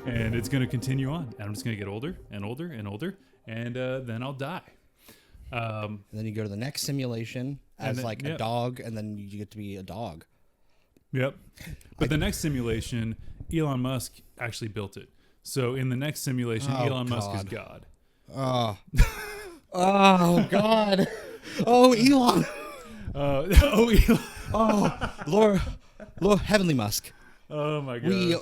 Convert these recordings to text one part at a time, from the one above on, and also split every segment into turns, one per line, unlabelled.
and it's going to continue on. And I'm just going to get older and older and older, and then I'll die.
And then you go to the next simulation as
then,
a dog, and then you get to be a dog.
Yep. But the next simulation, Elon Musk actually built it. So in the next simulation, Elon Musk is God.
Oh, oh God. Oh, Elon.
Elon.
Oh, Lord Heavenly Musk.
Oh my God.
We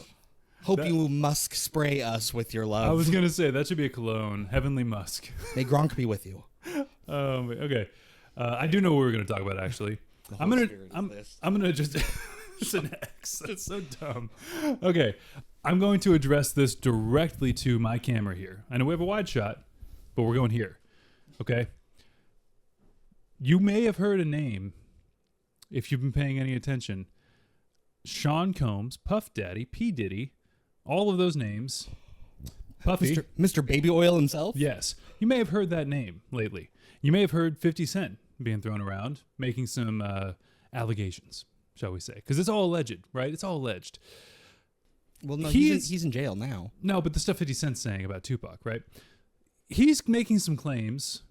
hope you Musk spray us with your love.
I was going to say, that should be a cologne. Heavenly Musk.
May Gronk be with you.
Okay. I do know what we're going to talk about, actually. I'm gonna just... It's an X. That's so dumb. Okay. I'm going to address this directly to my camera here. I know we have a wide shot, but we're going here. Okay? You may have heard a name, if you've been paying any attention. Sean Combs, Puff Daddy, P Diddy, all of those names. Puffy.
Mr. Baby Oil himself?
Yes. You may have heard that name lately. You may have heard 50 Cent being thrown around, making some allegations, shall we say. Because it's all alleged, right? It's all alleged.
Well, no, he's in jail now.
No, but the stuff 50 Cent's saying about Tupac, right? He's making some claims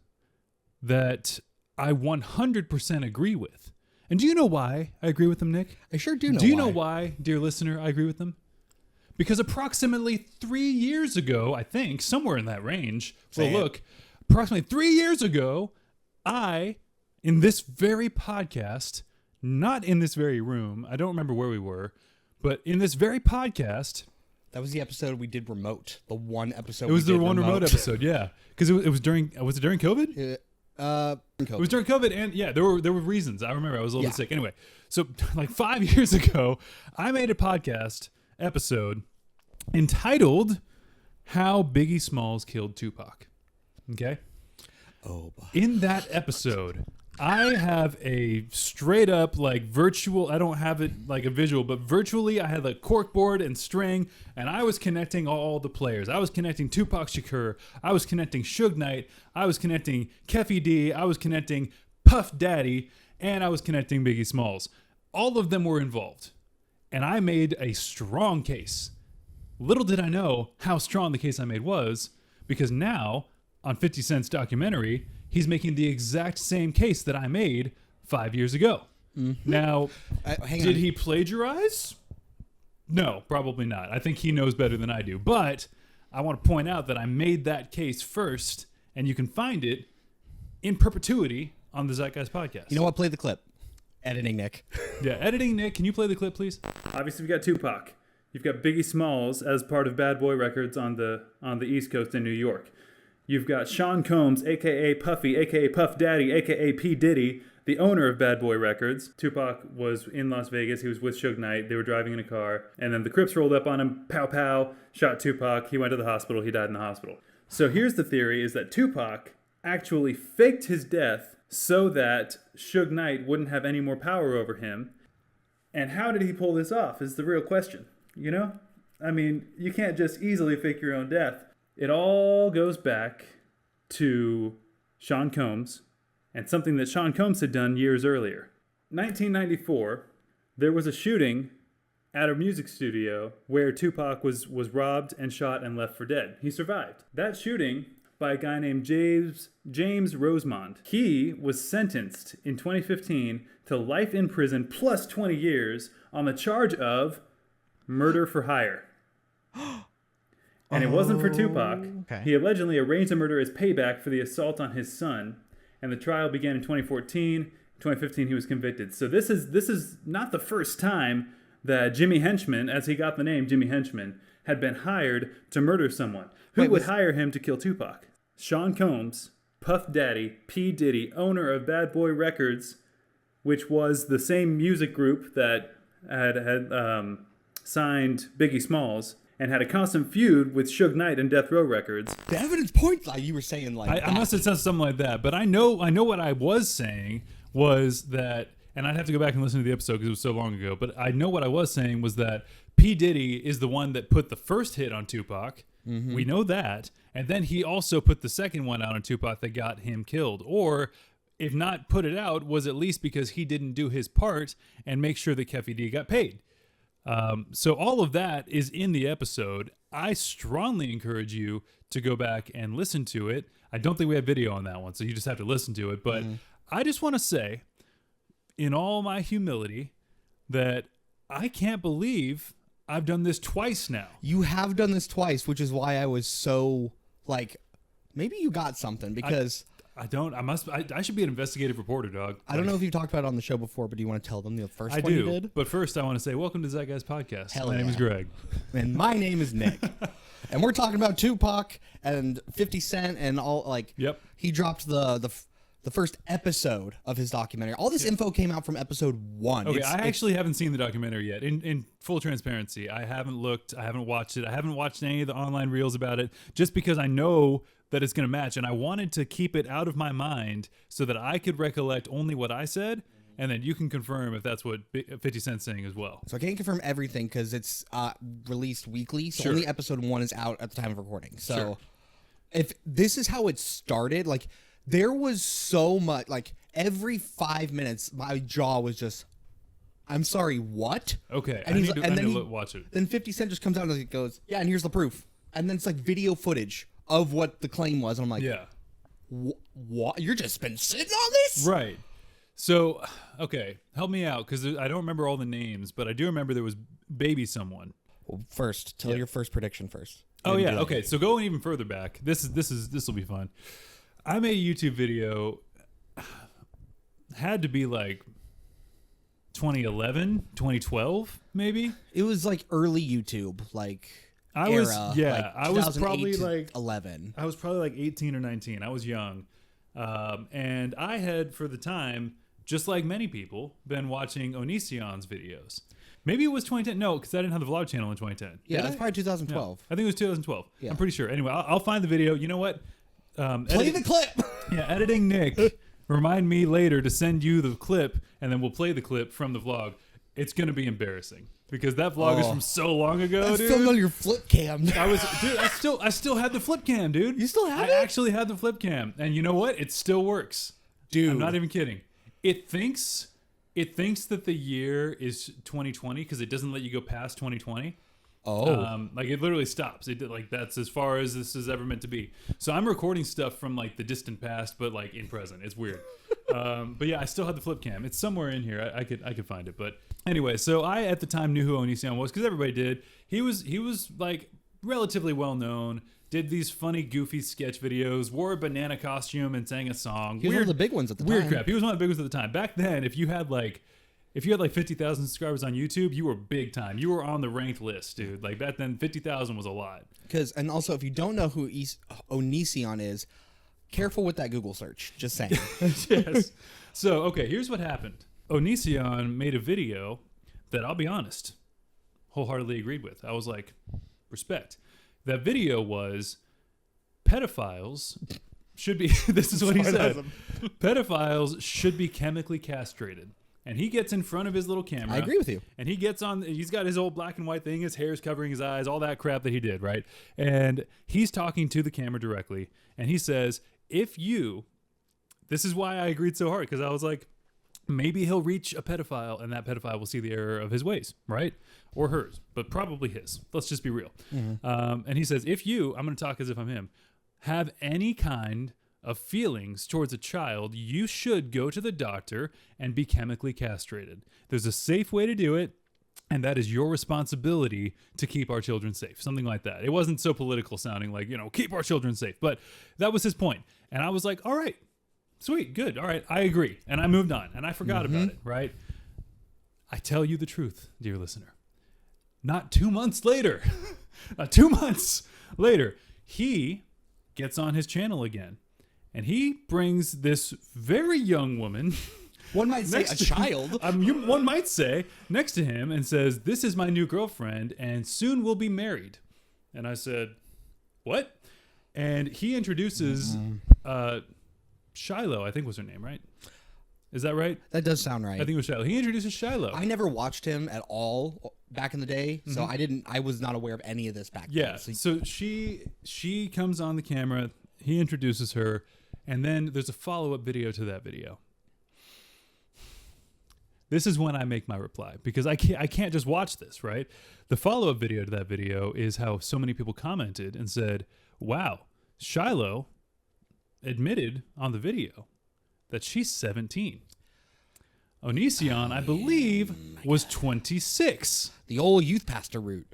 that I 100% agree with. And do you know why I agree with them, Nick?
I sure do know why.
Do you know why, dear listener, I agree with them? Because approximately 3 years ago, I think, somewhere in that range, approximately 3 years ago, in this very podcast, not in this very room, I don't remember where we were, but in this very podcast...
That was the episode we did remote. The one episode
It was the one remote episode, yeah. Because it was during... Was it during COVID?
COVID.
It was during COVID, and yeah, there were reasons. I remember I was a little bit sick. Anyway, so like 5 years ago, I made a podcast episode entitled "How Biggie Smalls Killed Tupac." Okay.
Oh. Boy.
In that episode, I have a straight up like virtual. I don't have it like a visual, but virtually, I had like corkboard and string, and I was connecting all the players. I was connecting Tupac Shakur. I was connecting Suge Knight. I was connecting Keffy D. I was connecting Puff Daddy, and I was connecting Biggie Smalls. All of them were involved, and I made a strong case. Little did I know how strong the case I made was, because now on 50 Cent's documentary, he's making the exact same case that I made 5 years ago. Mm-hmm. Now, did he plagiarize? No, probably not. I think he knows better than I do. But I want to point out that I made that case first, and you can find it in perpetuity on the ZEITGUYS podcast.
You know what? Play the clip. Editing Nick.
Yeah, editing Nick. Can you play the clip, please? Obviously, we got Tupac. You've got Biggie Smalls as part of Bad Boy Records on the East Coast in New York. You've got Sean Combs, a.k.a. Puffy, a.k.a. Puff Daddy, a.k.a. P Diddy, the owner of Bad Boy Records. Tupac was in Las Vegas. He was with Suge Knight. They were driving in a car. And then the Crips rolled up on him, pow pow, shot Tupac. He went to the hospital. He died in the hospital. So here's the theory, is that Tupac actually faked his death so that Suge Knight wouldn't have any more power over him. And how did he pull this off is the real question, you know? I mean, you can't just easily fake your own death. It all goes back to Sean Combs and something that Sean Combs had done years earlier. 1994, there was a shooting at a music studio where Tupac was robbed and shot and left for dead. He survived. That shooting by a guy named James Rosemond. He was sentenced in 2015 to life in prison plus 20 years on the charge of murder for hire. And it wasn't for Tupac.
Okay.
He allegedly arranged the murder as payback for the assault on his son. And the trial began in 2014. In 2015, he was convicted. So this is not the first time that Jimmy Henchman, as he got the name Jimmy Henchman, had been hired to murder someone. Who would hire him to kill Tupac? Sean Combs, Puff Daddy, P Diddy, owner of Bad Boy Records, which was the same music group that had signed Biggie Smalls, and had a constant feud with Suge Knight and Death Row Records.
The evidence points like you were saying like
I must have said something like that, but I know what I was saying was that, and I'd have to go back and listen to the episode because it was so long ago, but I know what I was saying was that P. Diddy is the one that put the first hit on Tupac. Mm-hmm. We know that. And then he also put the second one out on Tupac that got him killed. Or, if not put it out, was at least because he didn't do his part and make sure that Keffy D got paid. So all of that is in the episode. I strongly encourage you to go back and listen to it. I don't think we have video on that one, so you just have to listen to it. But I just want to say, in all my humility, that I can't believe I've done this twice now.
You have done this twice, which is why I was so like, maybe you got something because
I should be an investigative reporter, dog.
I don't know if you've talked about it on the show before, but do you want to tell them the first one you did?
But first I want to say, welcome to ZEITGUYS podcast.
Hell
my name
yeah.
is Greg.
And my name is Nick. And we're talking about Tupac and 50 Cent and all, like,
Yep.
He dropped the first episode of his documentary. All this info came out from episode 1.
Okay, I actually haven't seen the documentary yet. In full transparency, I haven't looked. I haven't watched it. I haven't watched any of the online reels about it, just because I know that it's going to match, and I wanted to keep it out of my mind so that I could recollect only what I said, and then you can confirm if that's what 50 Cent's saying as well.
So I can't confirm everything because it's released weekly, so
Sure.
only episode 1 is out at the time of recording. So
Sure.
if this is how it started, like, there was so much, like, every 5 minutes, my jaw was just, I'm sorry, what?
Okay,
And
I
he's-
need
and
to
then
watch it.
Then 50 Cent just comes out and goes, yeah, and here's the proof. And then it's like video footage of what the claim was. And I'm like,
Yeah.
What? You're just been sitting on this?
Right. So, okay, help me out, because I don't remember all the names, but I do remember there was Baby Someone.
Well, first, tell your first prediction first.
Oh
And
yeah,
be like,
okay. So going even further back, this will be fun. I made a YouTube video, had to be like 2011, 2012, maybe.
It was like early YouTube, like
I
era,
was
like
I was
2008
probably
to
like
11.
I was probably like 18 or 19. I was young, and I had, for the time, just like many people, been watching Onision's videos. Maybe it was 2010. No, because I didn't have the vlog channel in 2010.
Yeah,
Did
that's
I?
probably 2012.
I think it was 2012.
Yeah.
I'm pretty sure. Anyway, I'll find the video. You know what?
Play the clip.
Yeah, editing Nick. Remind me later to send you the clip, and then we'll play the clip from the vlog. It's gonna be embarrassing because that vlog is from so long ago,
That's
dude.
filmed on your flip cam.
I still had the flip cam, dude.
You still have
I
it?
actually had the flip cam, and you know what? It still works,
Dude.
I'm not even kidding. It thinks that the year is 2020 because it doesn't let you go past 2020. Like it literally stops. Like that's as far as this is ever meant to be. So I'm recording stuff from like the distant past, but like in present. It's weird. But yeah, I still have the flip cam. It's somewhere in here. I could find it. But anyway, so I at the time knew who Onision was because everybody did. He was like relatively well known. Did these funny, goofy sketch videos. Wore a banana costume and sang a song.
He was one of the big ones at the
weird
time.
crap. He was one of the big ones at the time. Back then, if you had like 50,000 subscribers on YouTube, you were big time. You were on the ranked list, dude. Like back then, 50,000 was a lot.
And also, if you don't know who Onision is, careful with that Google search. Just saying.
Yes. So, okay, here's what happened. Onision made a video that, I'll be honest, wholeheartedly agreed with. I was like, respect. That video was pedophiles should be, this is what he said, pedophiles should be chemically castrated. And he gets in front of his little camera.
I agree with you.
And he gets on, he's got his old black and white thing, his hair's covering his eyes, all that crap that he did, right? And he's talking to the camera directly. And he says, this is why I agreed so hard, because I was like, maybe he'll reach a pedophile and that pedophile will see the error of his ways, right? Or hers, but probably his. Let's just be real. And he says, I'm going to talk as if I'm him, have any kind of feelings towards a child, you should go to the doctor and be chemically castrated. There's a safe way to do it, and that is your responsibility to keep our children safe. Something like that. It wasn't so political sounding like, keep our children safe. But that was his point. And I was like, all right, sweet, good. All right, I agree. And I moved on, and I forgot about it, right? I tell you the truth, dear listener. Not 2 months later, he gets on his channel again. And he brings this very young woman.
One might say a child.
One might say next to him and says, "This is my new girlfriend, and soon we'll be married." And I said, "What?" And he introduces Shiloh, I think was her name, right? Is that right?
That does sound right.
I think it was Shiloh. He introduces Shiloh.
I never watched him at all back in the day, so I was not aware of any of this back then.
Yeah. So she comes on the camera. He introduces her, and then there's a follow-up video to that video. This is when I make my reply because I can't just watch this, right? The follow-up video to that video is how so many people commented and said, wow, Shiloh admitted on the video that she's 17. Onision, I believe, was 26.
The old youth pastor route.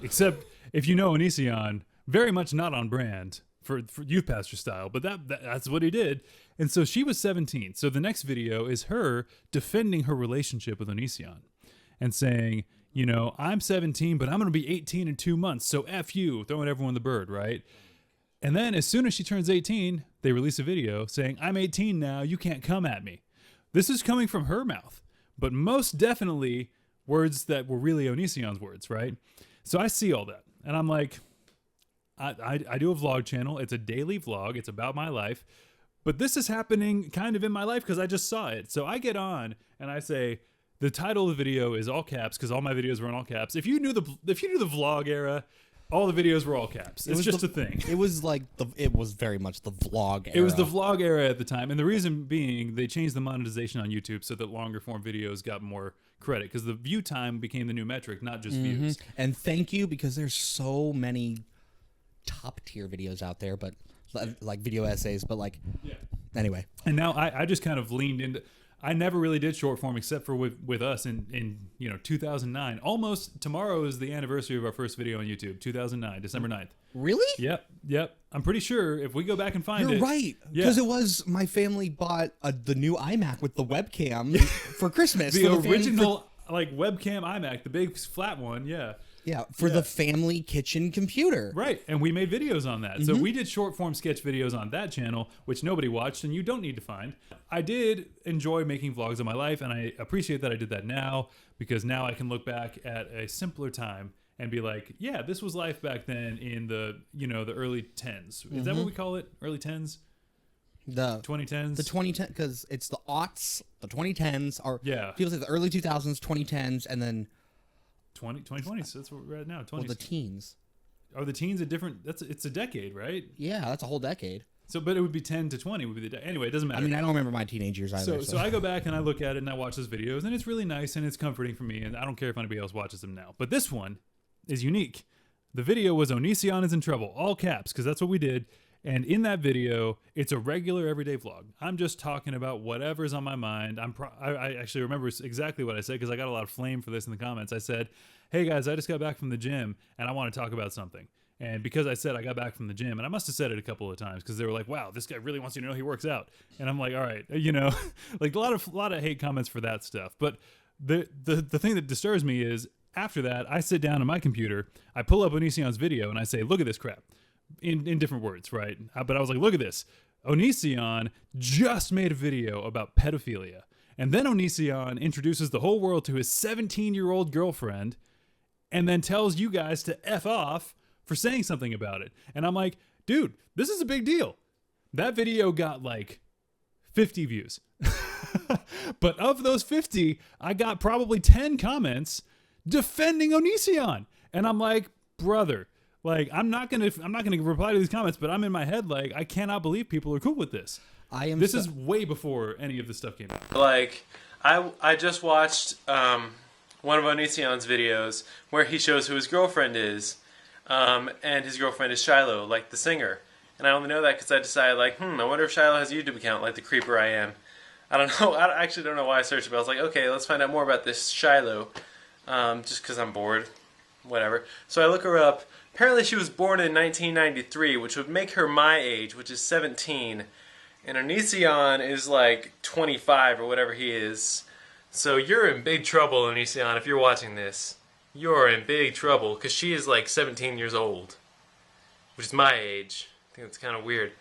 Except if you know Onision, very much not on brand for youth pastor style, but that's what he did. And so she was 17. So the next video is her defending her relationship with Onision and saying, you know, I'm 17, but I'm going to be 18 in 2 months. So F you, throwing everyone the bird, right? And then as soon as she turns 18, they release a video saying, I'm 18 now, you can't come at me. This is coming from her mouth, but most definitely words that were really Onision's words, right? So I see all that, and I'm like, I do a vlog channel. It's a daily vlog. It's about my life, but this is happening kind of in my life because I just saw it. So I get on and I say, the title of the video is all caps because all my videos were in all caps. If you knew the vlog era, all the videos were all caps. It's just a thing.
It was like it was very much the vlog era.
It was the vlog era at the time. And the reason being they changed the monetization on YouTube so that longer form videos got more credit because the view time became the new metric, not just views.
And thank you because there's so many top tier videos out there, but like video essays, but like, anyway.
And now I just kind of leaned into, I never really did short form except for with us in 2009. Almost tomorrow is the anniversary of our first video on YouTube, 2009, December 9th.
Really?
Yep. I'm pretty sure if we go back and find it.
You're right. Because it was my family bought the new iMac with the webcam for Christmas.
The original like webcam iMac, the big flat one.
Yeah, for the family kitchen computer.
Right, and we made videos on that. So we did short form sketch videos on that channel, which nobody watched and you don't need to find. I did enjoy making vlogs of my life, and I appreciate that I did that now because now I can look back at a simpler time and be like, yeah, this was life back then in the early 10s. Is that what we call it? Early 10s?
The
2010s?
The 2010s, because it's the aughts, the 2010s are,
yeah.
People say the early 2000s, 2010s, and then
2020s. That's what we're at now. 20s.
Well, the teens.
Are the teens a different? It's a decade, right?
Yeah, that's a whole decade.
So, but it would be 10 to 20 would be the anyway. It doesn't matter.
I mean, I don't remember my teenage years either.
So I go back and I look at it and I watch those videos and it's really nice and it's comforting for me and I don't care if anybody else watches them now. But this one is unique. The video was Onision is in trouble, all caps, because that's what we did. And in that video, it's a regular everyday vlog. I'm just talking about whatever's on my mind. I actually remember exactly what I said because I got a lot of flame for this in the comments. I said, hey guys, I just got back from the gym and I want to talk about something. And because I said I got back from the gym, and I must have said it a couple of times because they were like, wow, this guy really wants you to know he works out. And I'm like, all right, like a lot of hate comments for that stuff. But the thing that disturbs me is after that, I sit down on my computer, I pull up Onision's video and I say, look at this crap in different words, right? But I was like, look at this. Onision just made a video about pedophilia. And then Onision introduces the whole world to his 17-year-old girlfriend and then tells you guys to F off for saying something about it. And I'm like, dude, this is a big deal. That video got like 50 views. But of those 50, I got probably 10 comments defending Onision. And I'm like, brother, like I'm not gonna reply to these comments, but I'm in my head like I cannot believe people are cool with this. This is way before any of this stuff came out.
Like I just watched one of Onision's videos where he shows who his girlfriend is. And his girlfriend is Shiloh, like the singer. And I only know that because I decided, like, I wonder if Shiloh has a YouTube account, like the creeper I am. I don't know. I actually don't know why I searched it, but I was like, okay, let's find out more about this Shiloh. Just because I'm bored. Whatever. So I look her up. Apparently she was born in 1993, which would make her my age, which is 17. And Onision is like 25 or whatever he is. So you're in big trouble, Onision, if you're watching this. You're in big trouble, because she is like 17 years old, which is my age. I think it's kind of weird.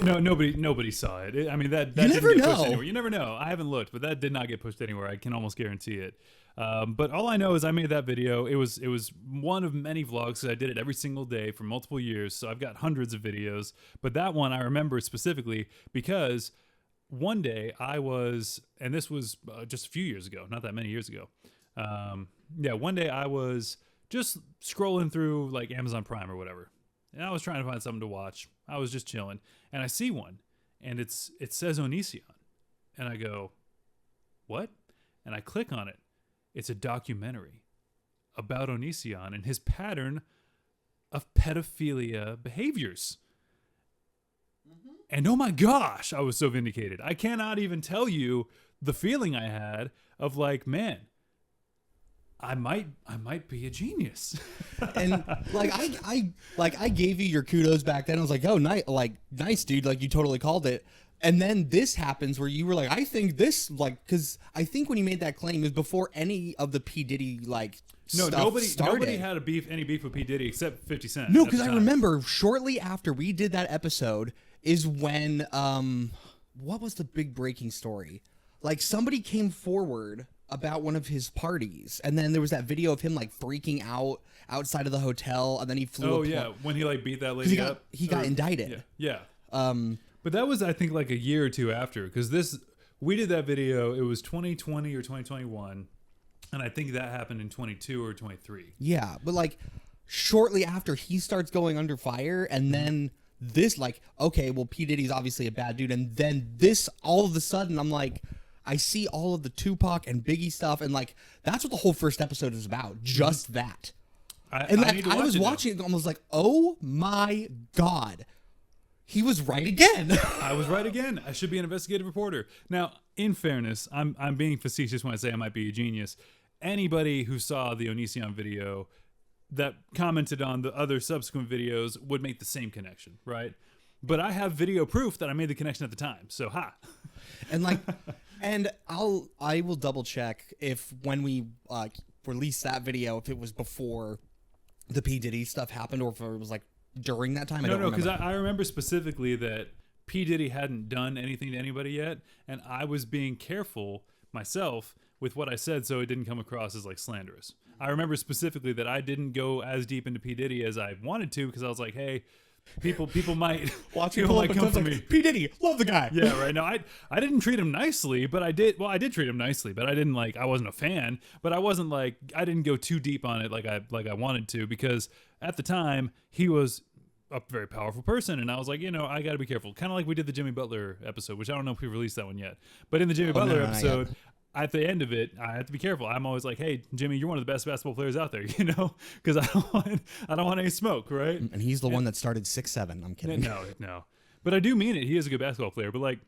No, nobody saw it. I mean, that didn't get pushed anywhere. You never know. I haven't looked, but that did not get pushed anywhere. I can almost guarantee it. But all I know is I made that video. It was one of many vlogs, because I did it every single day for multiple years, so I've got hundreds of videos. But that one I remember specifically because one day I was, and this was just a few years ago, not that many years ago, one day I was just scrolling through like Amazon Prime or whatever, and I was trying to find something to watch. I was just chilling, and I see one, and it says Onision, and I go, what? and I click on it. It's a documentary about Onision and his pattern of pedophilia behaviors. And oh my gosh, I was so vindicated. I cannot even tell you the feeling I had of like, man, I might be a genius.
And like I gave you your kudos back then. I was like, oh, nice, dude. Like, you totally called it. And then this happens where you were like, I think this, like, because I think when you made that claim, it was before any of the P Diddy
no,
stuff started.
Nobody had any beef with P Diddy except 50 Cent.
No, because I remember shortly after we did that episode is when what was the big breaking story? Like, somebody came forward about one of his parties, and then there was that video of him like freaking out outside of the hotel, and then he flew.
Oh yeah, when he like beat that lady up.
He got indicted.
Yeah. But that was, I think, like a year or two after, because we did that video. It was 2020 or 2021, and I think that happened in 22 or 23.
Yeah, but like shortly after, he starts going under fire, and then this, like, okay, well, P Diddy's obviously a bad dude, and then this, all of a sudden, I'm like, I see all of the Tupac and Biggie stuff, and like that's what the whole first episode is about, just that. I was watching it and was like, oh my god, he was right again.
I was right again. I should be an investigative reporter. Now, in fairness, I'm being facetious when I say I might be a genius. Anybody who saw the Onision video that commented on the other subsequent videos would make the same connection, right? But I have video proof that I made the connection at the time. So,
And like, and I will double check if when we released that video, if it was before the P Diddy stuff happened or if it was like during that time.
No, because I remember specifically that P Diddy hadn't done anything to anybody yet, and I was being careful myself with what I said so it didn't come across as like slanderous. I remember specifically that I didn't go as deep into P Diddy as I wanted to, because I was like, hey, people might come for me.
P Diddy, love the guy.
Yeah, right. No, I didn't treat him nicely, but I did. Well, I did treat him nicely, but I didn't I wasn't a fan, but I wasn't I didn't go too deep on it like I wanted to, because at the time he was a very powerful person, and I was like, I got to be careful. Kind of like we did the Jimmy Butler episode, which I don't know if we released that one yet, but in the Jimmy Butler episode. At the end of it, I have to be careful. I'm always like, "Hey, Jimmy, you're one of the best basketball players out there," because I don't want any smoke, right?
And he's the one that started 6'7". I'm kidding.
No, but I do mean it. He is a good basketball player, but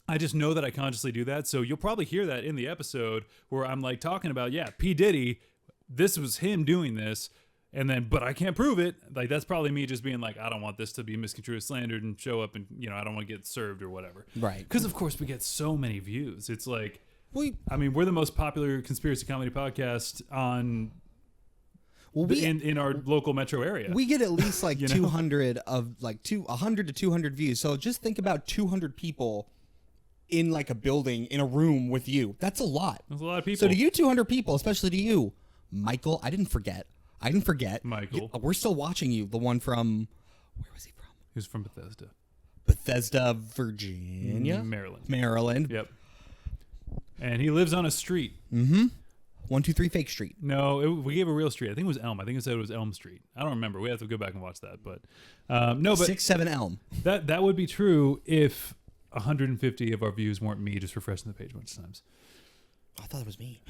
I just know that I consciously do that. So you'll probably hear that in the episode where I'm talking about, P Diddy, this was him doing this, and then, but I can't prove it. That's probably me just being I don't want this to be misconstrued, slandered, and show up, and I don't want to get served or whatever.
Right?
Because of course we get so many views. It's we're the most popular conspiracy comedy podcast on in our local metro area.
We get at least 200 of 100 to 200 views. So just think about 200 people in a building in a room with you. That's a lot.
That's a lot of people.
So to you, 200 people, especially to you, Michael, I didn't forget.
Michael.
We're still watching you. The one from, where was he from?
He was from Bethesda.
Bethesda, Virginia?
Maryland. Yep. And he lives on a street.
123 Fake Street.
No, we gave a real street. I think it was Elm. I think it said it was Elm Street. I don't remember. We have to go back and watch that. But no, but
67 Elm.
That would be true if 150 of our views weren't me just refreshing the page a bunch of times.
I thought it was me.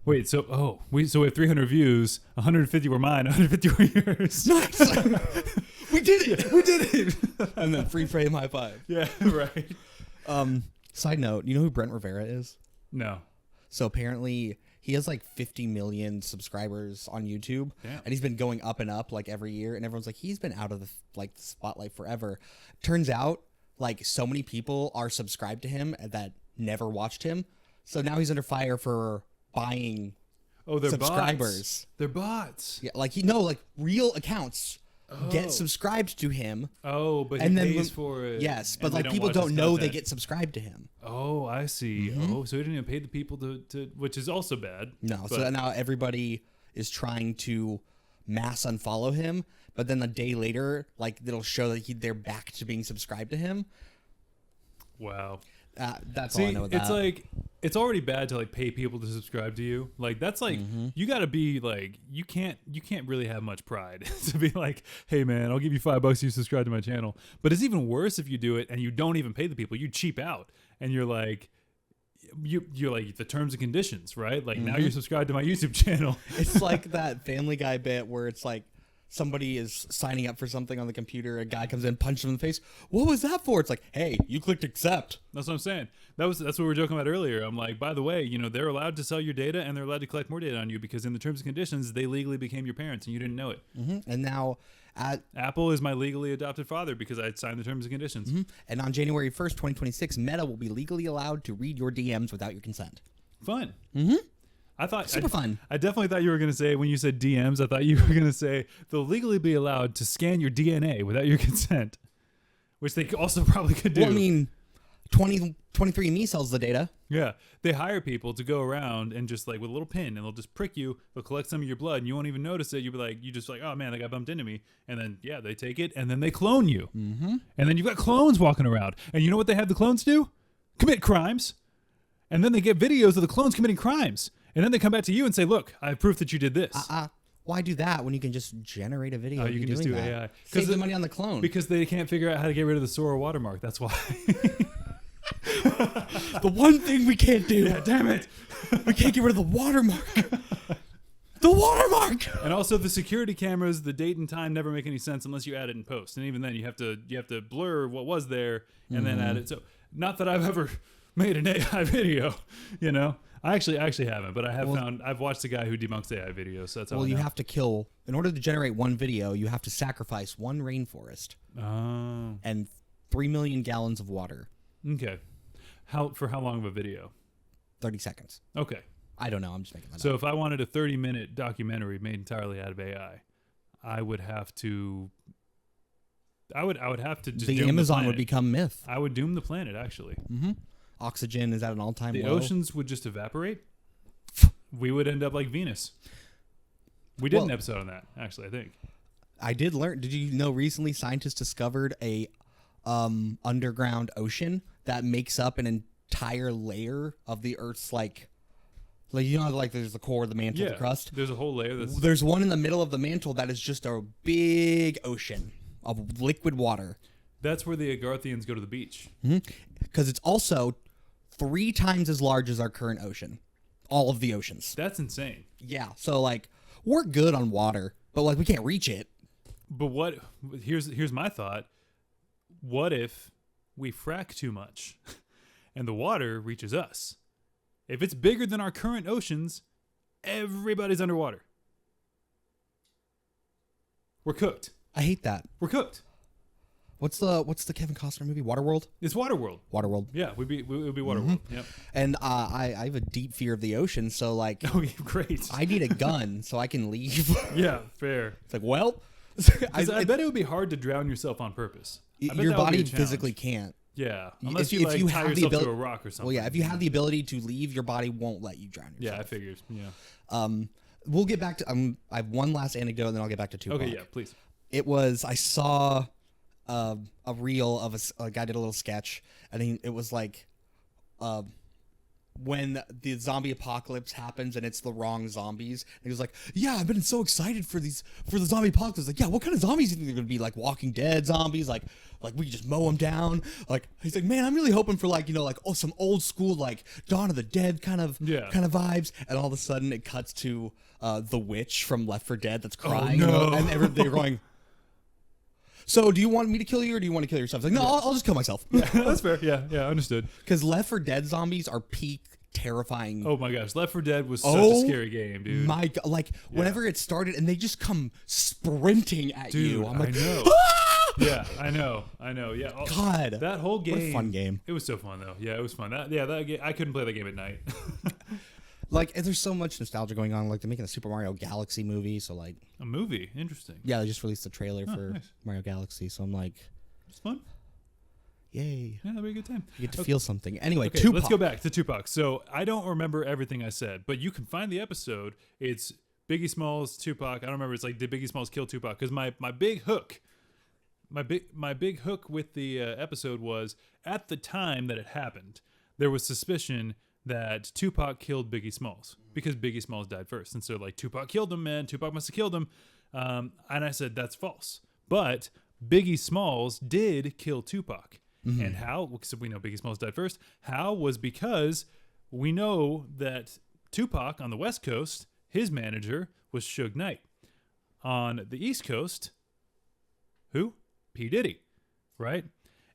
Wait, so we have 300 views. 150 were mine. 150 were yours.
Nice. We did it. And then free frame high five.
Yeah, right.
Side note, you know who Brent Rivera is?
No.
So apparently he has 50 million subscribers on YouTube.
Damn.
And he's been going up and up every year, and everyone's he's been out of the the spotlight forever. Turns out so many people are subscribed to him that never watched him. So now he's under fire for buying
they're
subscribers.
Bots. They're bots.
Yeah, real accounts get subscribed to him.
Oh, but he pays for it.
Yes, but people don't know they get subscribed to him.
Oh, I see. Oh, so he didn't even pay the people to which is also bad.
No, so now everybody is trying to mass unfollow him, but then a day later, it'll show that they're back to being subscribed to him.
Wow.
That's all I know about that.
It's already bad to pay people to subscribe to you. That's you got to be you can't really have much pride to be hey man, I'll give you $5 if you subscribe to my channel. But it's even worse if you do it and you don't even pay the people. You cheap out and you're you're like the terms and conditions, right? Like now you're subscribed to my YouTube channel.
It's like that Family Guy bit where it's like somebody is signing up for something on the computer. A guy comes in, punches him in the face. What was that for? It's like, hey, you clicked accept.
That's what I'm saying. That's what we were joking about earlier. I'm like, by the way, they're allowed to sell your data and they're allowed to collect more data on you because in the terms and conditions, they legally became your parents and you didn't know it.
And now
Apple is my legally adopted father because I signed the terms and conditions.
And on January 1st, 2026, Meta will be legally allowed to read your DMs without your consent.
Fun. I thought
Super fun.
I definitely thought you were going to say, when you said DMs, I thought you were going to say they'll legally be allowed to scan your DNA without your consent, which they also probably could do.
Well, I mean, 23andMe sells the data.
Yeah, they hire people to go around and just like with a little pin, and they'll just prick you. They'll collect some of your blood, and you won't even notice it. You'll be like, oh man, that guy bumped into me, and then they take it, and then they clone you, and then you've got clones walking around, and you know what they have the clones do? Commit crimes, and then they get videos of the clones committing crimes, and then they come back to you and say, look, I have proof that you did this.
Why do that when you can just generate a video?
You can just do AI.
Save the money on the clone.
Because they can't figure out how to get rid of the Sora watermark. That's why.
The one thing we can't do.
Yeah, damn it.
We can't get rid of the watermark. The watermark.
And also the security cameras, the date and time never make any sense unless you add it in post. And even then you have to blur what was there and then add it. So not that I've ever made an AI video, I actually haven't, but I've watched a guy who debunks AI videos. So that's all.
Well, you have to kill in order to generate one video. You have to sacrifice one rainforest and 3 million gallons of water.
Okay, for how long of a video?
30 seconds.
Okay,
I don't know. I'm just making that up.
So if I wanted a 30-minute documentary made entirely out of AI, I would have to. I would have to just.
The Amazon would become myth.
I would doom the planet. Actually.
Oxygen is at an all-time low.
The oceans would just evaporate. We would end up like Venus. We did an episode on that, actually, I think.
I did learn. Did you know recently scientists discovered a underground ocean that makes up an entire layer of the Earth's like there's the core, the mantle, the crust.
There's a whole layer.
There's one in the middle of the mantle that is just a big ocean of liquid water.
That's where the Agarthians go to the beach.
Because it's also 3 times as large as our current ocean. All of the oceans.
That's insane.
Yeah. So we're good on water, but we can't reach it.
But here's my thought. What if we frack too much and the water reaches us? If it's bigger than our current oceans, everybody's underwater. We're cooked.
I hate that.
We're cooked.
What's the Kevin Costner movie? Waterworld?
It's Waterworld.
Waterworld.
Yeah, it would be Waterworld. Yep.
And I have a deep fear of the ocean, so
oh, great.
I need a gun so I can leave.
Yeah, fair.
It's well,
I bet it would be hard to drown yourself on purpose.
Your body physically can't.
Yeah, unless you tie yourself to a rock or something.
Well, yeah, if you have the ability to leave, your body won't let you drown yourself.
Yeah, I figured. Yeah.
We'll get back to. I have one last anecdote, and then I'll get back to Tupac.
Okay, yeah, please.
It was I saw a reel of a guy did a little sketch, and it was when the zombie apocalypse happens and it's the wrong zombies. And he was like, yeah, I've been so excited for the zombie apocalypse. Like, yeah, what kind of zombies do you think they're gonna be? Like Walking Dead zombies? Like we just mow them down? Like, he's like, man, I'm really hoping for some old school Dawn of the Dead kind of vibes. And all of a sudden it cuts to the witch from Left 4 Dead that's crying.
Oh, no.
And they're going, so do you want me to kill you or do you want to kill yourself? It's like, no, I'll just kill myself.
Yeah, that's fair. Yeah, understood.
Because Left 4 Dead zombies are peak terrifying.
Oh my gosh, Left 4 Dead was such a scary game, dude.
My God, whenever it started and they just come sprinting at you. I'm like,
I know.
Ah!
Yeah, I know. Yeah.
God,
that whole game.
What a fun game.
It was so fun though. Yeah, it was fun. That game, I couldn't play that game at night.
There's so much nostalgia going on. They're making a Super Mario Galaxy movie, so
a movie, interesting.
Yeah, they just released the trailer for
nice.
Mario Galaxy, so I'm like,
it's fun.
Yay.
Yeah, that'd be a good time.
You get to feel something. Anyway,
okay,
Tupac.
Let's go back to Tupac. So I don't remember everything I said, but you can find the episode. It's Biggie Smalls, Tupac. I don't remember. It's did Biggie Smalls kill Tupac? Because my big hook, my big hook with the episode was at the time that it happened, there was suspicion that Tupac killed Biggie Smalls because Biggie Smalls died first. And so Tupac killed him, man. Tupac must have killed him. And I said, that's false. But Biggie Smalls did kill Tupac. And how? Because we know Biggie Smalls died first. How was because we know that Tupac on the West Coast, his manager was Suge Knight. On the East Coast, who? P Diddy, right?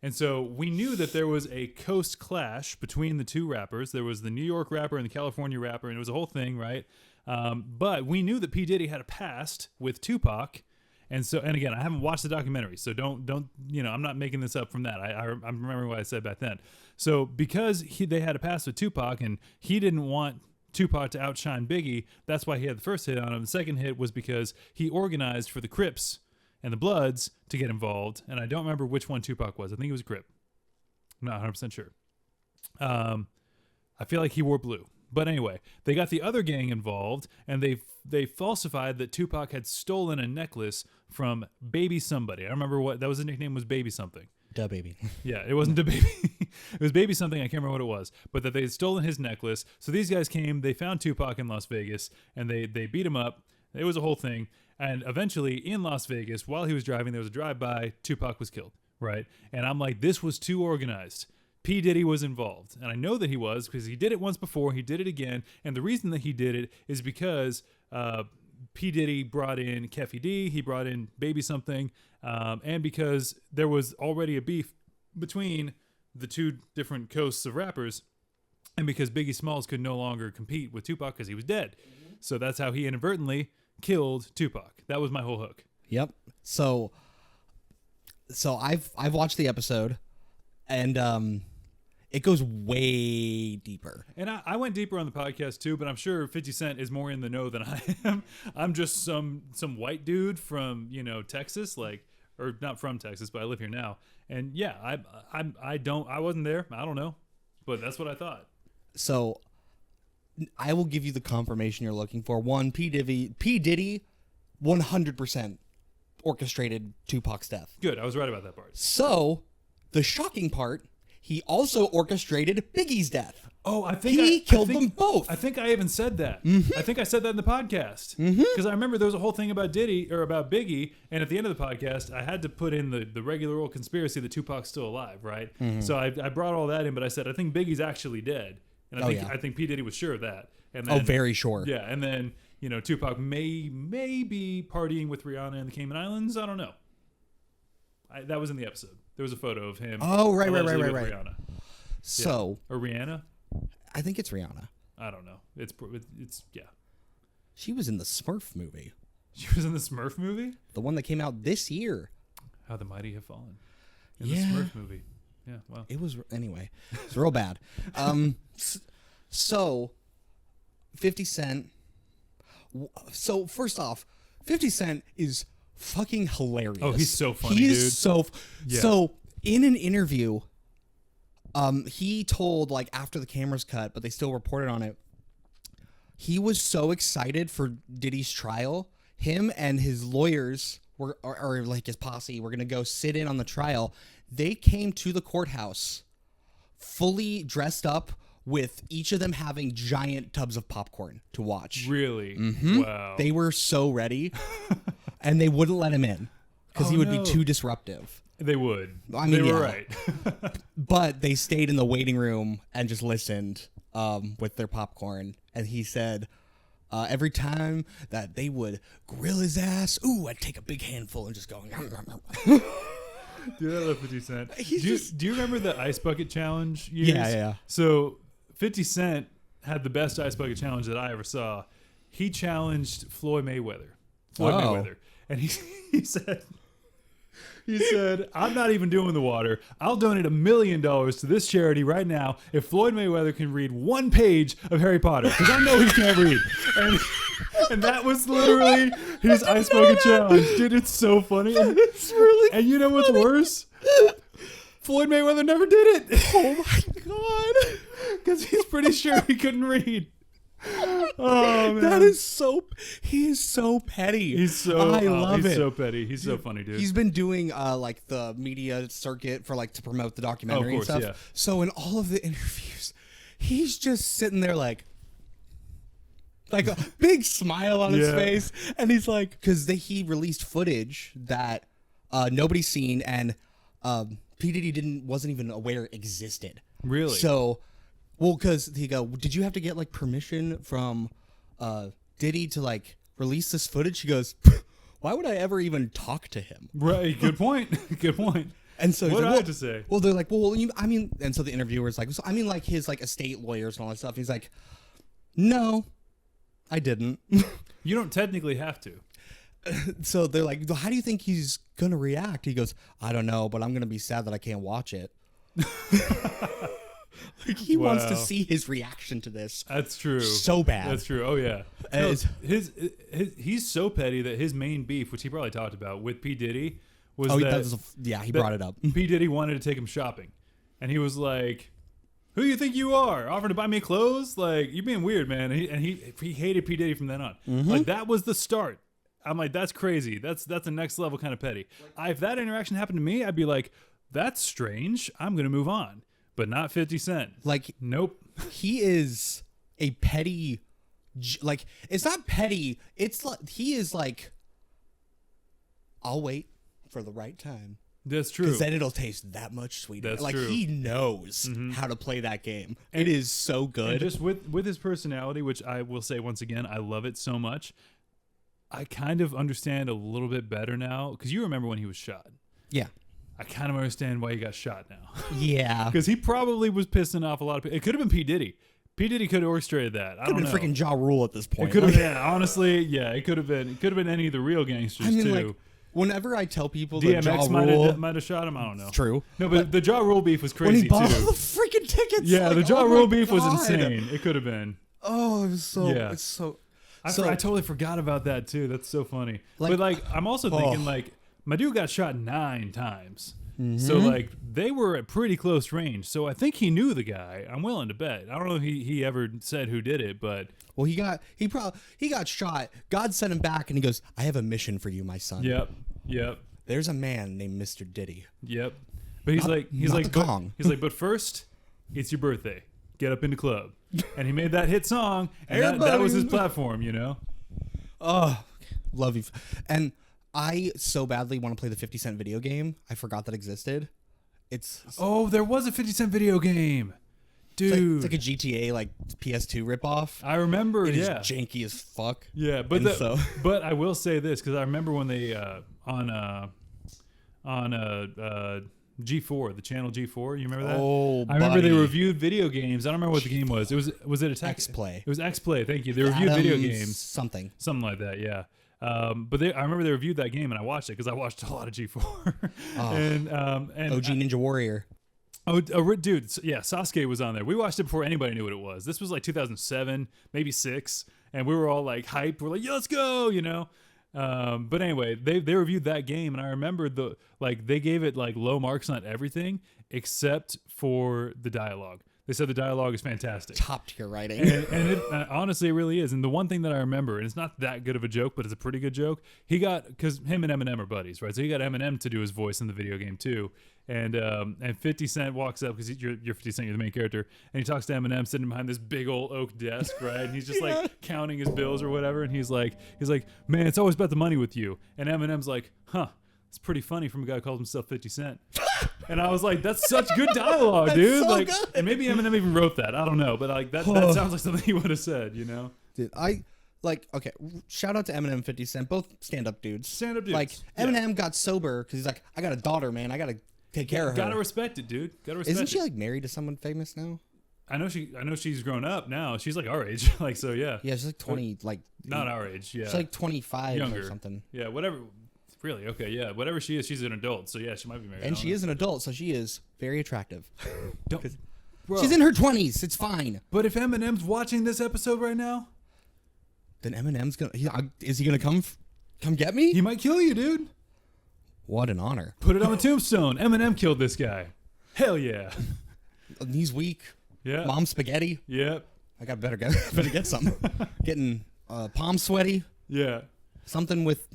And so we knew that there was a coast clash between the two rappers. There was the New York rapper and the California rapper, and it was a whole thing, right? But we knew that P Diddy had a past with Tupac, and again, I haven't watched the documentary, so don't I'm not making this up from that. I'm remembering what I said back then. So because they had a past with Tupac, and he didn't want Tupac to outshine Biggie, that's why he had the first hit on him. The second hit was because he organized for the Crips and the Bloods to get involved, and I don't remember which one Tupac was. I think he was a Crip. I'm not 100% sure. I feel like he wore blue. But anyway, they got the other gang involved, and they falsified that Tupac had stolen a necklace from Baby Somebody. I remember what that was. His nickname was Baby Something.
Da Baby.
Yeah, it wasn't Da Baby. It was Baby Something. I can't remember what it was. But that they had stolen his necklace. So these guys came. They found Tupac in Las Vegas, and they beat him up. It was a whole thing. And eventually, in Las Vegas, while he was driving, there was a drive-by. Tupac was killed, right? And I'm like, this was too organized. P. Diddy was involved. And I know that he was because he did it once before. He did it again. And the reason that he did it is because P. Diddy brought in Keffy D. He brought in Baby Something. And because there was already a beef between the two different coasts of rappers. And because Biggie Smalls could no longer compete with Tupac because he was dead. Mm-hmm. So that's how he inadvertently killed Tupac. That was my whole hook.
Yep. So I've watched the episode, and it goes way deeper.
And I went deeper on the podcast too, but I'm sure 50 Cent is more in the know than I am. I'm just some white dude from Texas, or not from Texas, but I live here now. And yeah, I wasn't there. I don't know, but that's what I thought.
So I will give you the confirmation you're looking for. One, P. Diddy 100% orchestrated Tupac's death.
Good. I was right about that part.
So the shocking part, he also orchestrated Biggie's death.
Oh, I think
he killed them both.
I think I even said that.
Mm-hmm.
I think I said that in the podcast because I remember there was a whole thing about about Biggie, and at the end of the podcast, I had to put in the regular old conspiracy that Tupac's still alive, right? Mm-hmm. So I brought all that in, but I said I think Biggie's actually dead, and I think P. Diddy was sure of that. And then,
very sure.
Yeah, and then Tupac may be partying with Rihanna in the Cayman Islands. I don't know. That was in the episode. There was a photo of him.
Oh, right.
With Rihanna.
So
or Rihanna.
I think it's Rihanna.
I don't know. It's yeah.
She was in the Smurf movie.
She was in the Smurf movie?
The one that came out this year.
How the Mighty Have Fallen. In the Smurf movie. Yeah, well.
It was, anyway. It's real bad. So, 50 Cent. So, first off, 50 Cent is fucking hilarious.
Oh, he's so funny,
dude.
He is
so... Yeah. So, in an interview... he told, after the cameras cut, but they still reported on it, he was so excited for Diddy's trial. Him and his lawyers or his posse were going to go sit in on the trial. They came to the courthouse fully dressed up with each of them having giant tubs of popcorn to watch.
Really?
Mm-hmm.
Wow.
They were so ready, and they wouldn't let him in because he would be too disruptive.
They would.
I mean,
they were right.
But they stayed in the waiting room and just listened with their popcorn. And he said every time that they would grill his ass, I'd take a big handful and just go.
Dude, I love 50 Cent. Do you remember the Ice Bucket Challenge years?
Yeah.
So 50 Cent had the best Ice Bucket Challenge that I ever saw. He challenged Floyd Mayweather. And he said... He said, I'm not even doing the water. I'll donate $1 million to this charity right now if Floyd Mayweather can read one page of Harry Potter, because I know he can't read. And that was literally his Ice Bucket Challenge. Dude, it's so funny.
It's really
And you know what's worse? Floyd Mayweather never did it.
Oh my God.
Because he's pretty sure he couldn't read. Oh man,
that is so. He is so petty. I love it.
He's so petty. He's so funny, dude.
He's been doing the media circuit for to promote the documentary and stuff. Yeah. So in all of the interviews, he's just sitting there like a big smile on his face, and he's like, because he released footage that nobody's seen, and P Diddy wasn't even aware existed.
Really?
So Well, because he go, did you have to get like permission from Diddy to like release this footage? He goes, why would I ever even talk to him?
Right. Good point. Good point.
And so
what
like,
I had to say.
Well, they're like, well, I mean, and so the interviewer's like, so I mean, like his like estate lawyers and all that stuff. He's like, no, I didn't.
You don't technically have to.
So they're like, well, how do you think he's gonna react? He goes, I don't know, but I'm gonna be sad that I can't watch it. Like he wants to see his reaction to this.
That's true.
So bad.
That's true. Oh yeah. No, he's so petty that his main beef, which he probably talked about with P Diddy, was
he brought it up.
P Diddy wanted to take him shopping, and he was like, "Who do you think you are? Offering to buy me clothes? Like you're being weird, man." And he hated P Diddy from then on.
Mm-hmm.
Like that was the start. I'm like, that's crazy. That's a next level kind of petty. If that interaction happened to me, I'd be like, that's strange. I'm gonna move on. But not 50 Cent.
Like,
nope.
He is a petty. Like, it's not petty. It's like he is like, I'll wait for the right time.
That's true.
Because then it'll taste that much sweeter.
That's
like
true.
he knows how to play that game. It is so good.
And just with his personality, which I will say once again, I love it so much. I kind of understand a little bit better now because you remember when he was shot.
Yeah.
I kind of understand why he got shot now.
Yeah.
Because he probably was pissing off a lot of people. It could have been P Diddy. P Diddy could have orchestrated that. I don't know.
Could have been freaking Ja Rule at this point.
It could have been. Yeah, honestly, yeah. It could have been. It could have been any of the real gangsters too.
Like, whenever I tell people that Ja
DMX
Rule
might have shot him. I don't know.
True.
No, but the Ja Rule beef was crazy
when he bought
too.
all the freaking tickets.
Yeah,
like,
the Ja
oh
Rule
my
beef was
God.
insane. It could have been.
Oh, it was so.
Yeah.
It's so.
I totally forgot about that too. That's so funny.
Like,
but like, I'm also thinking like, my dude got shot 9 times. So like they were at pretty close range. So I think he knew the guy. I'm willing to bet. I don't know if he ever said who did it, but
well, he got shot. God sent him back, and he goes, "I have a mission for you, my son."
Yep.
There's a man named Mr. Diddy.
Yep. But he's but first, it's your birthday. Get up in the club. And he made that hit song, and that was his platform, you know.
Oh, love you. And I so badly want to play the 50 Cent video game. I forgot that existed.
There was a 50 Cent video game. Dude.
It's like a GTA like PS2 ripoff.
I remember,
It is janky as fuck.
Yeah, but but I will say this because I remember when they on G4, the channel G4. You remember that?
Oh,
I remember they reviewed video games. I don't remember what the game was. Was it
X-Play?
It was X-Play. Thank you. They reviewed video games.
Something
like that. Yeah. But I remember they reviewed that game and I watched it because I watched a lot of G4. and
OG Ninja Warrior.
Dude, yeah, Sasuke was on there. We watched it before anybody knew what it was. This was like 2007, maybe 6, and we were all like hyped. We're like, yeah, let's go, you know. But anyway, they reviewed that game, and I remember they gave it like low marks on everything except for the dialogue. They said the dialogue is fantastic.
Top tier writing.
And it, honestly, it really is. And the one thing that I remember, and it's not that good of a joke, but it's a pretty good joke, because him and Eminem are buddies, right? So he got Eminem to do his voice in the video game too. And 50 Cent walks up, because you're 50 Cent, you're the main character, and he talks to Eminem sitting behind this big old oak desk, right? And he's just like counting his bills or whatever, and he's like, man, it's always about the money with you. And Eminem's like, huh, it's pretty funny from a guy who calls himself 50 Cent. And I was like, that's such good dialogue, dude.
So
like,
good.
And maybe Eminem even wrote that. I don't know, but like that sounds like something he would have said, you know?
Dude, okay, shout out to Eminem and 50 Cent, both stand-up dudes. Like,
Yeah.
Eminem got sober because he's like, I got a daughter, man. I got to take care of her.
Gotta respect it, dude. Gotta respect it.
Isn't she like married to someone famous now?
I know she's grown up now. She's like our age. Like, so yeah.
Yeah, she's like 20, like.
Not our age, yeah.
She's like 25
Younger.
or something.
Yeah, whatever. Really? Okay, yeah. Whatever she is, she's an adult. So yeah, she might be married.
And she is an adult, so she is very attractive.
Bro.
She's in her 20s. It's fine.
But if Eminem's watching this episode right now,
then Eminem's is he gonna come get me?
he might kill you, dude.
What an honor.
Put it on the tombstone. Eminem killed this guy. Hell yeah.
Knees weak.
Yeah.
Mom spaghetti.
Yep.
I got better get something. Getting palm sweaty.
Yeah.
Something with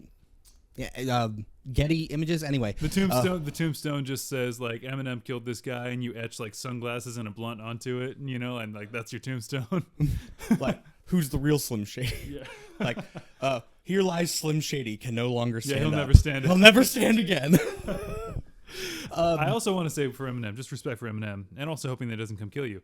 Getty images. Anyway,
The tombstone just says like Eminem killed this guy, and you etch like sunglasses and a blunt onto it, you know, and like that's your tombstone.
like who's the real Slim Shady?
Yeah.
Like here lies Slim Shady, can no longer stand.
Yeah, he'll
up.
never stand.
He'll never stand again.
I also want to say for Eminem, just respect for Eminem, and also hoping that it doesn't come kill you,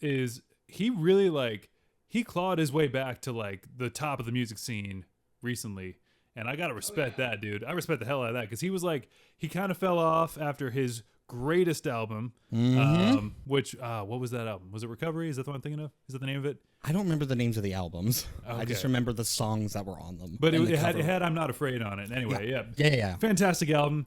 is he really like, he clawed his way back to like the top of the music scene recently. And I got to respect that, dude. I respect the hell out of that because he was like, he kind of fell off after his greatest album, which, what was that album? Was it Recovery? Is that the one I'm thinking of? Is that the name of it?
I don't remember the names of the albums.
Okay.
I just remember the songs that were on them.
But it had I'm Not Afraid on it. Anyway,
Yeah.
Fantastic album.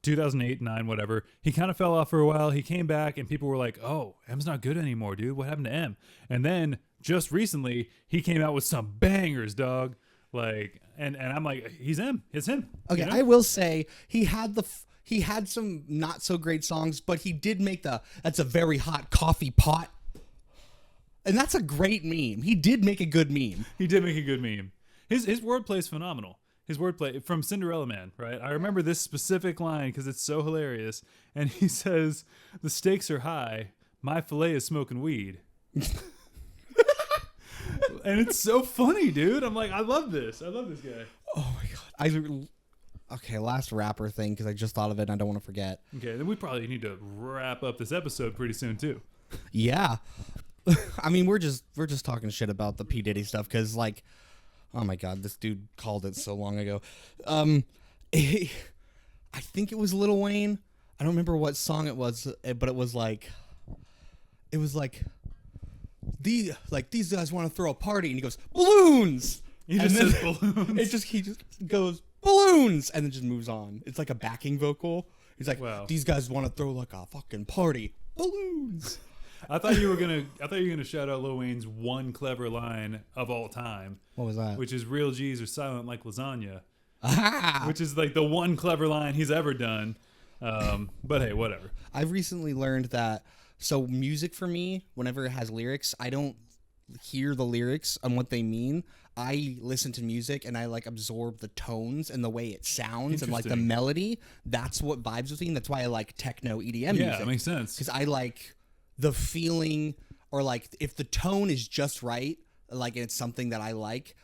2008, 9, whatever. He kind of fell off for a while. He came back and people were like, oh, M's not good anymore, dude. What happened to M? And then just recently, he came out with some bangers, dog. Like, and I'm like, he's M. It's him.
Okay,
you know?
I will say he had some not so great songs, but he did make that's a very hot coffee pot. And that's a great meme. He did make a good meme.
He did make a good meme. His wordplay is phenomenal. His wordplay from Cinderella Man, right? I remember this specific line because it's so hilarious. And he says, "The stakes are high. My fillet is smoking weed." And it's so funny, dude. I'm like, I love this. I love this guy.
Oh my god. Okay, last rapper thing because I just thought of it and I don't want to forget.
Okay, then we probably need to wrap up this episode pretty soon too.
Yeah. I mean, we're just talking shit about the P Diddy stuff because, like, oh my god, this dude called it so long ago. I think it was Lil Wayne. I don't remember what song it was, but it was like these guys want to throw a party, and he goes balloons.
He just says balloons.
He just goes balloons, and then just moves on. It's like a backing vocal. He's like,
wow.
These guys want to throw like a fucking party, balloons.
I thought you were gonna shout out Lil Wayne's one clever line of all time.
What was that?
Which is "Real G's are silent like lasagna,"
Ah!
which is like the one clever line he's ever done. But hey, whatever.
I've recently learned that music for me, whenever it has lyrics, I don't hear the lyrics and what they mean. I listen to music and I like absorb the tones and the way it sounds and like the melody. That's what vibes with me. That's why I like techno EDM music.
Yeah, that makes sense.
Because I like the feeling, or like if the tone is just right, like and it's something that I like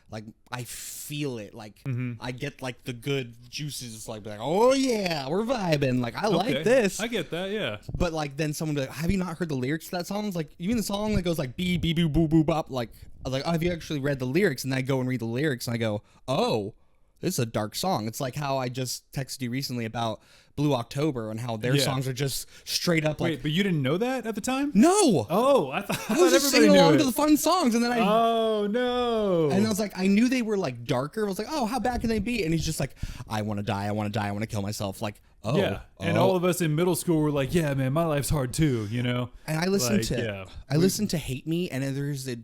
I feel it. Like I get like the good juices, like oh yeah, we're vibing. Like I like this.
I get that, yeah.
But like then someone would be like, have you not heard the lyrics to that song? It's like, you mean the song that goes like bee bee boo boo boo bop? Like I was like, oh, have you actually read the lyrics? And then I go and read the lyrics and I go, oh, this is a dark song. It's like how I just texted you recently about Blue October and how their songs are just straight up like.
Wait, but you didn't know that at the time?
No.
Oh, I thought
I was just singing along to the fun songs, and then
Oh no.
And I was like, I knew they were like darker. I was like, oh, how bad can they be? And he's just like, I want to die. I want to die. I want to kill myself. Like, oh.
Yeah. And all of us in middle school were like, yeah, man, my life's hard too, you know?
And I listened
like,
listened to Hate Me, and then there's a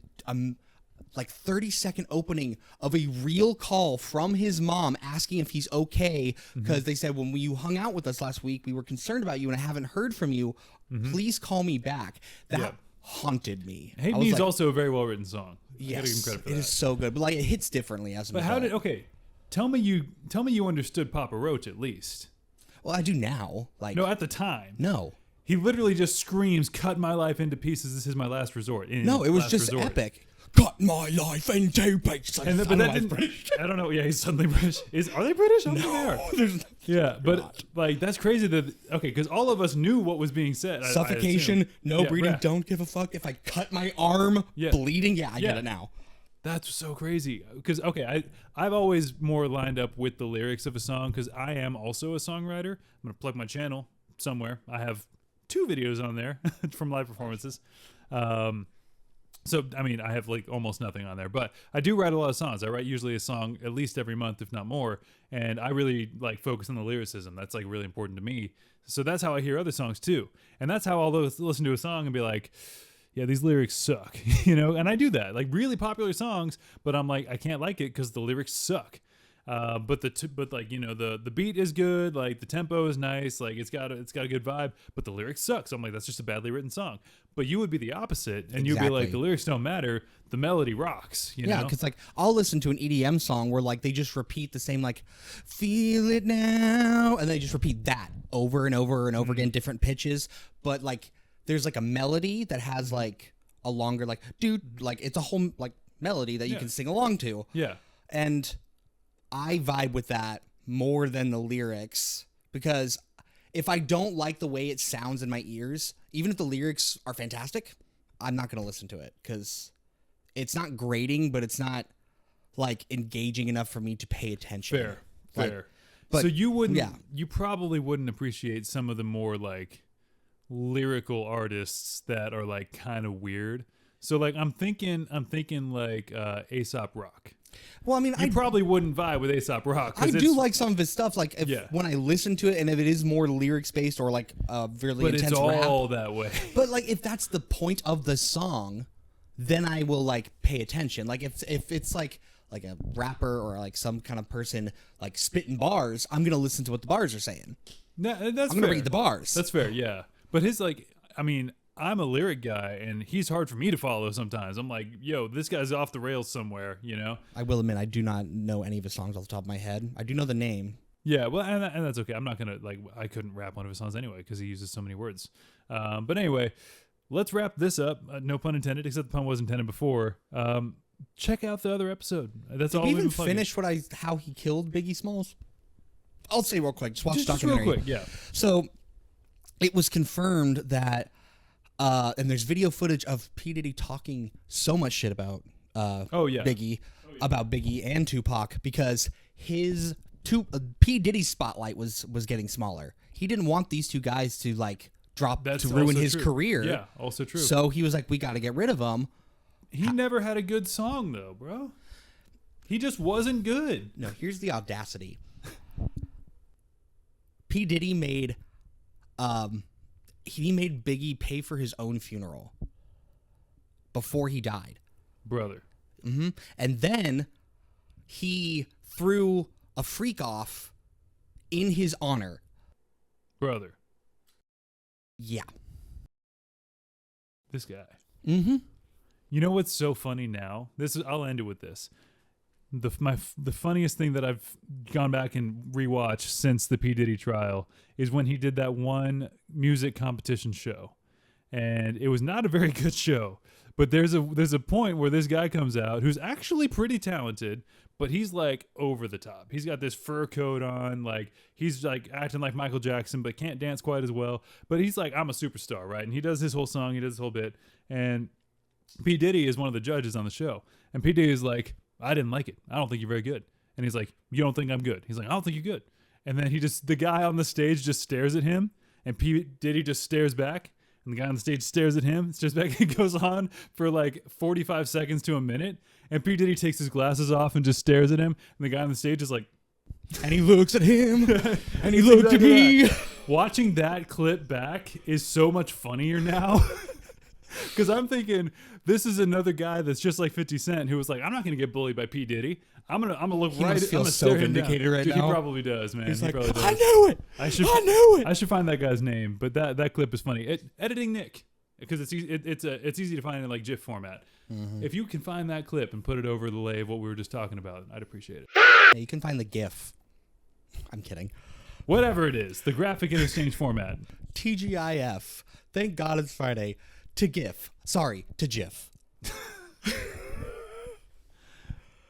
like 30-second opening of a real call from his mom asking if he's okay, because they said, when you hung out with us last week, we were concerned about you and I haven't heard from you. Please call me back. That haunted me.
Hate Me is also a very well written song.
Yes, it is so good, but like it hits differently as an adult.
But tell me you understood Papa Roach at least.
Well, I do now. Like
no, at the time.
No.
He literally just screams, "Cut my life into pieces. This is my last resort."
No, it was just epic. Cut my life into pieces.
But that didn't. I don't know. Yeah, he's suddenly British. Are they British? I don't think they are. Yeah, but like that's crazy that because all of us knew what was being said.
Suffocation, no breathing, don't give a fuck. If I cut my arm, bleeding, I get it now.
That's so crazy. Because I've always more lined up with the lyrics of a song because I am also a songwriter. I'm gonna plug my channel somewhere. I have 2 videos on there from live performances. So, I mean, I have like almost nothing on there, but I do write a lot of songs. I write usually a song at least every month, if not more. And I really like focus on the lyricism. That's like really important to me. So that's how I hear other songs too. And that's how I'll listen to a song and be like, yeah, these lyrics suck, you know? And I do that, like really popular songs, but I'm like, I can't like it because the lyrics suck. But like, you know, the beat is good, like the tempo is nice, like it's got a good vibe, but the lyrics suck. So I'm like, that's just a badly written song. But you would be the opposite, and you'd be like, the lyrics don't matter, the melody rocks. You know?
Yeah, because like I'll listen to an EDM song where like they just repeat the same like "feel it now," and they just repeat that over and over and over again, different pitches. But like there's like a melody that has like a longer like dude, like it's a whole like melody that you can sing along to.
Yeah,
and I vibe with that more than the lyrics because if I don't like the way it sounds in my ears, even if the lyrics are fantastic, I'm not going to listen to it because it's not grating, but it's not like engaging enough for me to pay attention.
Fair.
But
so you probably wouldn't appreciate some of the more like lyrical artists that are like kind of weird. So like I'm thinking like Aesop Rock.
Well, I mean, I
probably wouldn't vibe with Aesop Rock.
I do like some of his stuff. Like when I listen to it, and if it is more lyrics based or like really intense rap,
it's all that way.
But like if that's the point of the song, then I will like pay attention. Like if it's like a rapper or like some kind of person like spitting bars, I'm gonna listen to what the bars are saying.
No, that's
I'm gonna read the bars.
That's fair, yeah. But his like, I mean, I'm a lyric guy, and he's hard for me to follow sometimes. I'm like, yo, this guy's off the rails somewhere, you know?
I will admit, I do not know any of his songs off the top of my head. I do know the name.
Yeah, well, and that's okay. I'm not gonna like, I couldn't rap one of his songs anyway because he uses so many words. But anyway, let's wrap this up. No pun intended, except the pun was intended before. Check out the other episode. That's all.
Did we even finish how he killed Biggie Smalls? I'll say real quick. Just watch the documentary.
Real quick, yeah.
So it was confirmed that, and there's video footage of P Diddy talking so much shit about Biggie, about Biggie and Tupac because P Diddy's spotlight was getting smaller. He didn't want these two guys to like drop to ruin his career.
Yeah, also true.
So he was like, we got to get rid of them.
He never had a good song though, bro. He just wasn't good.
No, here's the audacity. P Diddy made Biggie pay for his own funeral before he died.
Brother.
Mm-hmm. And then he threw a freak off in his honor.
Brother.
Yeah.
This guy.
Mm-hmm.
You know what's so funny now? I'll end it with this. The funniest thing that I've gone back and rewatched since the P Diddy trial is when he did that one music competition show, and it was not a very good show. But there's a point where this guy comes out who's actually pretty talented, but he's like over the top. He's got this fur coat on, like he's like acting like Michael Jackson, but can't dance quite as well. But he's like, I'm a superstar, right? And he does his whole song, he does his whole bit, and P Diddy is one of the judges on the show, and P Diddy is like, I didn't like it. I don't think you're very good. And he's like, you don't think I'm good? He's like, I don't think you're good. And then the guy on the stage just stares at him, and P Diddy just stares back, and the guy on the stage stares at him, stares back, and goes on for like 45 seconds to a minute. And P Diddy takes his glasses off and just stares at him, and the guy on the stage is like,
and he looks at him, and he looked at me.
Watching that clip back is so much funnier now. Because I'm thinking, this is another guy that's just like 50 Cent who was like, I'm not going to get bullied by P. Diddy. I'm gonna look right.
He feels so vindicated right
Dude,
now.
He probably does, man.
He's like,
probably does.
I knew it. I knew it.
I should find that guy's name. But that clip is funny. Editing Nick, because it's easy to find in like GIF format. Mm-hmm. If you can find that clip and put it over the lay of what we were just talking about, I'd appreciate it.
Yeah, you can find the GIF. I'm kidding.
Whatever it is, the graphic interchange format.
TGIF. Thank God it's Friday. To GIF. Sorry, to GIF.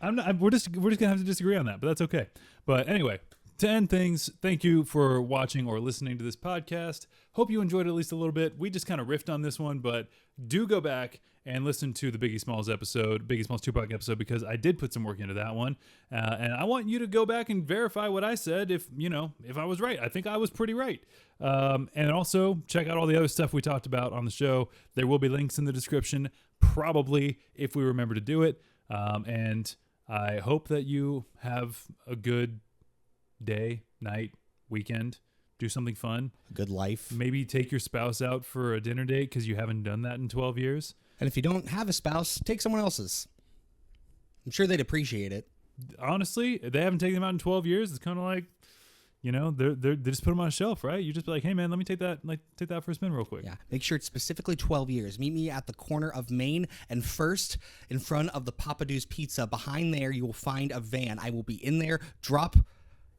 We're just gonna have to disagree on that, but that's okay. But anyway, to end things, thank you for watching or listening to this podcast. Hope you enjoyed it at least a little bit. We just kind of riffed on this one, but do go back and listen to the Biggie Smalls episode, Biggie Smalls Tupac episode, because I did put some work into that one, and I want you to go back and verify what I said. If I was right, I think I was pretty right. And also check out all the other stuff we talked about on the show. There will be links in the description, probably if we remember to do it. And I hope that you have a good day, night, weekend. Do something fun.
A good life.
Maybe take your spouse out for a dinner date because you haven't done that in 12 years.
And if you don't have a spouse, take someone else's. I'm sure they'd appreciate it.
Honestly, if they haven't taken them out in 12 years, it's kind of like, they just put them on a shelf, right? You just be like, hey man, let me take that for a spin real quick.
Yeah. Make sure it's specifically 12 years. Meet me at the corner of Main and First in front of the Papa Do's Pizza. Behind there, you will find a van. I will be in there. Drop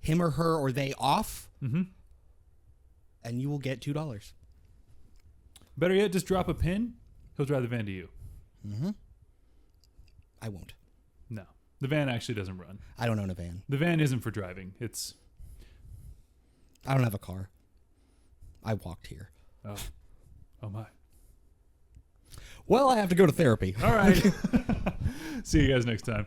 him or her or they off. Mm-hmm. And you will get $2.
Better yet, just drop a pin. He'll drive the van to you.
Mm-hmm. I won't.
No. The van actually doesn't run.
I don't own a van.
The van isn't for driving.
I don't have a car. I walked here.
Oh my.
Well, I have to go to therapy.
All right. See you guys next time.